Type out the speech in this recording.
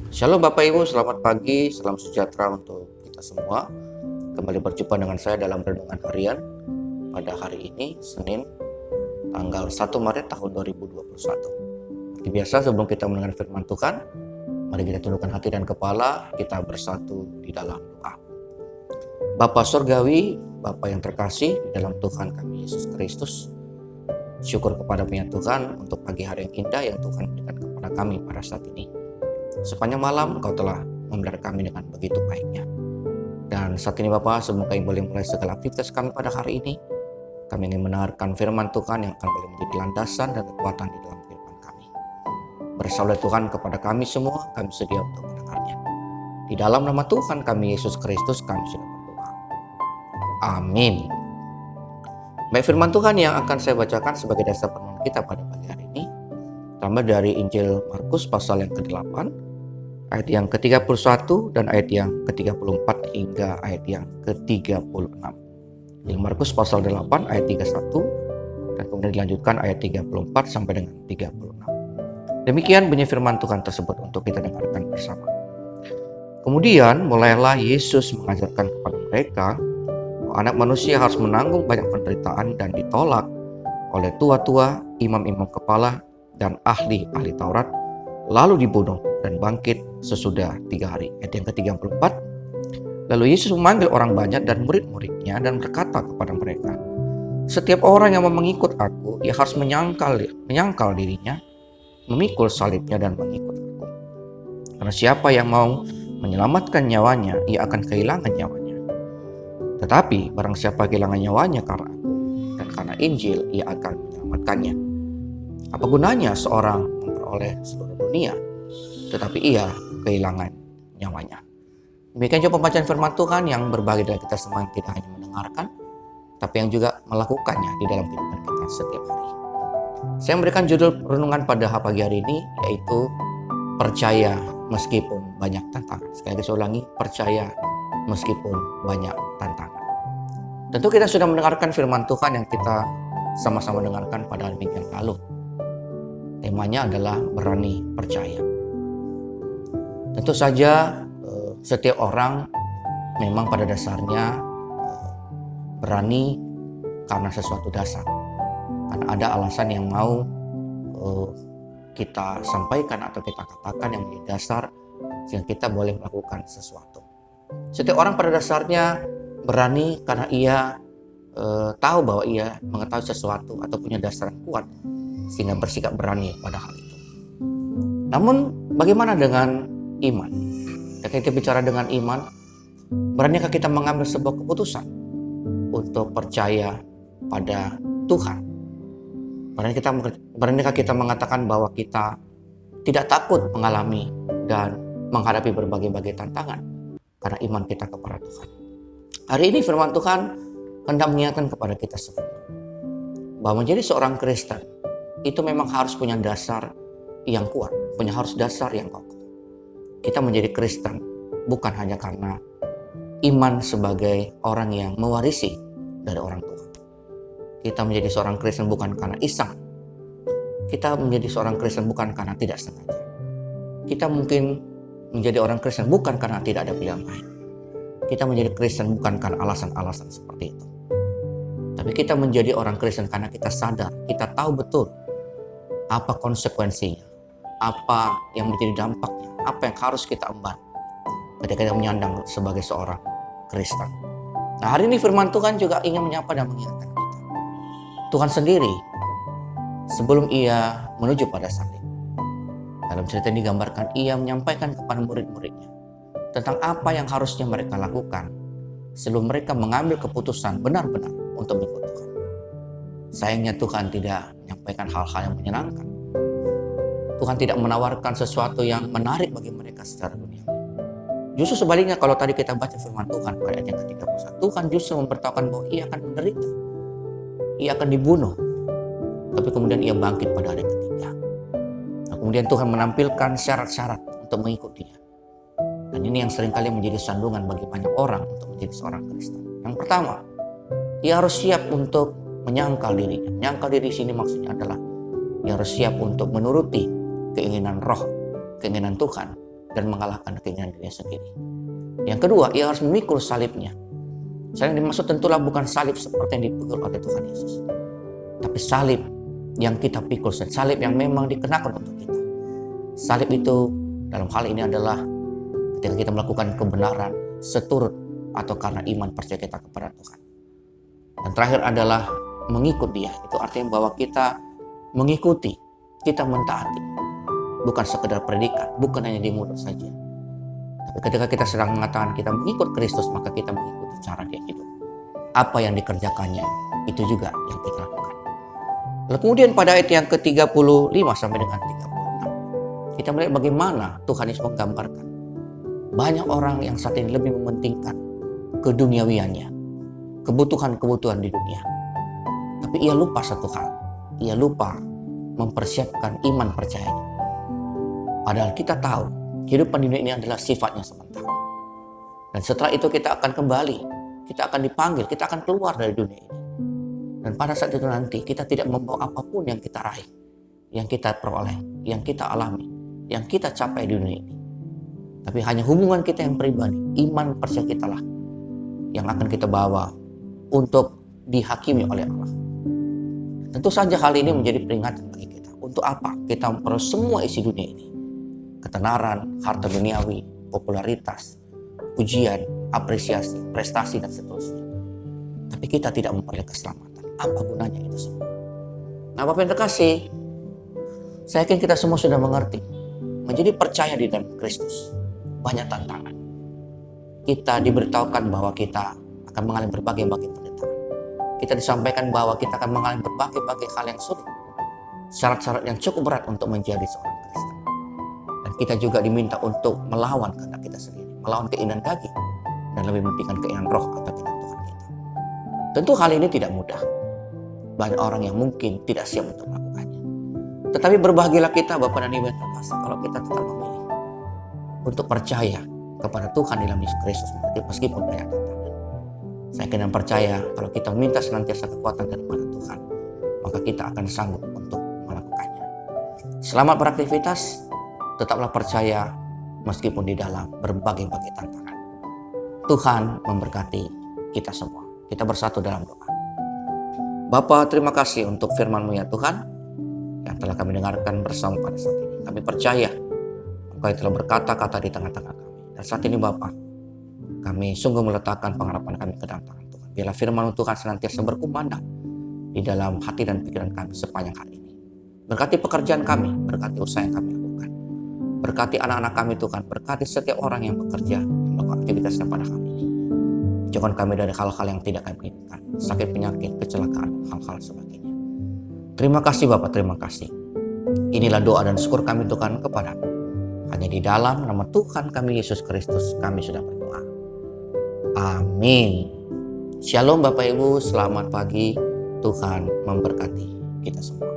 Shalom Bapak Ibu, selamat pagi, salam sejahtera untuk kita semua. Kembali berjumpa dengan saya dalam Renungan Harian pada hari ini, Senin, tanggal 1 Maret tahun 2021. Seperti biasa, sebelum kita mendengar firman Tuhan, mari kita tundukkan hati dan kepala, kita bersatu di dalam doa. Bapa Surgawi, Bapa yang terkasih di dalam Tuhan kami Yesus Kristus, syukur kepada punya Tuhan untuk pagi hari yang indah yang Tuhan berikan kepada kami pada saat ini. Sepanjang malam Engkau telah memelihara kami dengan begitu baiknya. Dan saat ini Bapak, sebelum kami boleh mulai segala aktivitas kami pada hari ini, kami ingin mendengarkan firman Tuhan yang akan boleh menjadi landasan dan kekuatan di dalam kehidupan kami. Bersalawat Tuhan kepada kami semua, kami sedia untuk mendengarnya. Di dalam nama Tuhan kami Yesus Kristus kami sudah berdoa. Amin. Baik, firman Tuhan yang akan saya bacakan sebagai dasar perenungan kita pada pagi hari ini terdapat dari Injil Markus pasal yang ke-8 ayat yang ke-31 dan ayat yang ke-34 hingga ayat yang ke-36. Injil Markus pasal 8 ayat 31 dan kemudian dilanjutkan ayat 34 sampai dengan 36. Demikian bunyi firman Tuhan tersebut untuk kita dengarkan bersama. Kemudian mulailah Yesus mengajarkan kepada mereka bahwa anak manusia harus menanggung banyak penderitaan dan ditolak oleh tua-tua, imam-imam kepala, dan ahli-ahli Taurat, lalu dibunuh dan bangkit sesudah 3 hari. Ayat yang ke-34. Lalu Yesus memanggil orang banyak dan murid-muridnya dan berkata kepada mereka, setiap orang yang mau mengikut aku, ia harus menyangkal dirinya, memikul salibnya dan mengikut aku. Karena siapa yang mau menyelamatkan nyawanya, ia akan kehilangan nyawanya. Tetapi barang siapa kehilangan nyawanya karena aku dan karena Injil, ia akan menyelamatkannya. Apa gunanya seorang memperoleh seluruh dunia, tetapi ia kehilangan nyawanya? Demikian juga pembacaan firman Tuhan yang berbagi dari kita semua, yang tidak hanya mendengarkan, tapi yang juga melakukannya di dalam kehidupan kita setiap hari. Saya memberikan judul renungan pada pagi hari ini, yaitu percaya meskipun banyak tantangan. Sekali lagi saya ulangi, percaya meskipun banyak tantangan. Tentu kita sudah mendengarkan firman Tuhan yang kita sama-sama dengarkan pada minggu yang lalu. Temanya adalah berani percaya. Tentu saja setiap orang memang pada dasarnya berani karena sesuatu dasar. Karena ada alasan yang mau kita sampaikan atau kita katakan yang menjadi dasar sehingga kita boleh melakukan sesuatu. Setiap orang pada dasarnya berani karena ia tahu bahwa ia mengetahui sesuatu atau punya dasar yang kuat sehingga bersikap berani pada hal itu. Namun bagaimana dengan iman? Ketika kita bicara dengan iman, beranikah kita mengambil sebuah keputusan untuk percaya pada Tuhan? Beranikah kita mengatakan bahwa kita tidak takut mengalami dan menghadapi berbagai tantangan karena iman kita kepada Tuhan? Hari ini firman Tuhan hendak mengingatkan kepada kita semua bahwa menjadi seorang Kristen itu memang harus punya dasar yang kuat, harus dasar yang kokoh. Kita menjadi Kristen bukan hanya karena iman sebagai orang yang mewarisi dari orang tua. Kita menjadi seorang Kristen bukan karena iseng. Kita menjadi seorang Kristen bukan karena tidak sengaja. Kita mungkin menjadi orang Kristen bukan karena tidak ada pilihan lain. Kita menjadi Kristen bukan karena alasan-alasan seperti itu. Tapi kita menjadi orang Kristen karena kita sadar, kita tahu betul apa konsekuensinya, apa yang menjadi dampaknya, apa yang harus kita emban ketika kita menyandang sebagai seorang Kristen. Nah, hari ini firman Tuhan juga ingin menyapa dan mengingatkan kita. Tuhan sendiri sebelum ia menuju pada salib, dalam cerita ini digambarkan ia menyampaikan kepada murid-muridnya tentang apa yang harusnya mereka lakukan sebelum mereka mengambil keputusan benar-benar untuk mengikut Tuhan. Sayangnya Tuhan tidak menyampaikan hal-hal yang menyenangkan. Tuhan tidak menawarkan sesuatu yang menarik bagi mereka secara dunia. Justru sebaliknya, kalau tadi kita baca firman Tuhan pada ayat yang ke-31, Tuhan justru memberitahukan bahwa ia akan menderita, ia akan dibunuh, tapi kemudian ia bangkit pada hari ketiga. Nah, kemudian Tuhan menampilkan syarat-syarat untuk mengikutinya. Dan ini yang seringkali menjadi sandungan bagi banyak orang untuk menjadi seorang Kristen. Yang pertama, ia harus siap untuk menyangkal dirinya. Menyangkal diri di sini maksudnya adalah ia harus siap untuk menuruti keinginan roh, keinginan Tuhan dan mengalahkan keinginan dirinya sendiri. Yang kedua, ia harus memikul salibnya. Salib yang dimaksud tentulah bukan salib seperti yang dipikul oleh Tuhan Yesus, tapi salib yang kita pikul, salib yang memang dikenakan untuk kita. Salib itu dalam hal ini adalah ketika kita melakukan kebenaran seturut atau karena iman percaya kita kepada Tuhan. Dan terakhir adalah mengikut Dia. Itu artinya bahwa kita mengikuti, kita mentaati. Bukan sekedar predikat, bukan hanya di mulut saja. Tapi ketika kita sedang mengatakan kita mengikut Kristus, maka kita mengikuti cara Dia hidup. Apa yang dikerjakannya, itu juga yang kita lakukan. Lalu kemudian pada ayat yang ke-35 sampai dengan 36, kita melihat bagaimana Tuhan Yesus menggambarkan banyak orang yang saat ini lebih mementingkan keduniawiannya, kebutuhan-kebutuhan di dunia. Tapi ia lupa satu hal, ia lupa mempersiapkan iman percayanya. Padahal kita tahu kehidupan di dunia ini adalah sifatnya sementara. Dan setelah itu kita akan kembali, kita akan dipanggil, kita akan keluar dari dunia ini. Dan pada saat itu nanti kita tidak membawa apapun yang kita raih, yang kita peroleh, yang kita alami, yang kita capai di dunia ini. Tapi hanya hubungan kita yang pribadi, iman percaya kita lah yang akan kita bawa untuk dihakimi oleh Allah. Tentu saja hal ini menjadi peringatan bagi kita. Untuk apa? Kita memperoleh semua isi dunia ini. Ketenaran, harta duniawi, popularitas, pujian, apresiasi, prestasi, dan seterusnya. Tapi kita tidak memperoleh keselamatan. Apa gunanya itu semua? Nah, Bapak yang terkasih, saya yakin kita semua sudah mengerti. Menjadi percaya di dalam Kristus, banyak tantangan. Kita diberitahukan bahwa kita akan mengalami berbagai-bagai penderitaan. Kita disampaikan bahwa kita akan mengalami berbagai-bagai hal yang sulit. Syarat-syarat yang cukup berat untuk menjadi seorang Kristen. Dan kita juga diminta untuk melawan kehendak kita sendiri. Melawan keinginan daging. Dan lebih mementingkan keinginan roh atau keinginan Tuhan kita. Tentu hal ini tidak mudah. Banyak orang yang mungkin tidak siap untuk melakukannya. Tetapi berbahagialah kita Bapak dan Ibu yang terkasih kalau kita tetap memilih untuk percaya kepada Tuhan di dalam Yesus Kristus meskipun banyak tantangan. Saya yakin dan percaya kalau kita meminta senantiasa kekuatan daripada Tuhan, maka kita akan sanggup untuk melakukannya. Selamat beraktivitas, tetaplah percaya meskipun di dalam berbagai-bagai tantangan. Tuhan memberkati kita semua. Kita bersatu dalam doa. Bapa, terima kasih untuk firman-Mu ya Tuhan, yang telah kami dengarkan bersama pada saat ini. Kami percaya Engkau telah berkata-kata di tengah-tengah kami. Dan saat ini Bapa, kami sungguh meletakkan pengharapan kami ke dalam tangan Tuhan. Biarlah firman Tuhan senantiasa berkumandang di dalam hati dan pikiran kami sepanjang hari ini. Berkati pekerjaan kami, berkati usaha yang kami lakukan. Berkati anak-anak kami Tuhan, berkati setiap orang yang bekerja, yang melakukan aktivitasnya pada hari ini. Jauhkan kami dari hal-hal yang tidak kami inginkan, sakit, penyakit, kecelakaan, hal-hal sebagainya. Terima kasih Bapak, terima kasih. Inilah doa dan syukur kami Tuhan kepada-Mu. Hanya di dalam nama Tuhan kami Yesus Kristus kami sudah berdoa. Amin. Shalom Bapak Ibu, selamat pagi. Tuhan memberkati kita semua.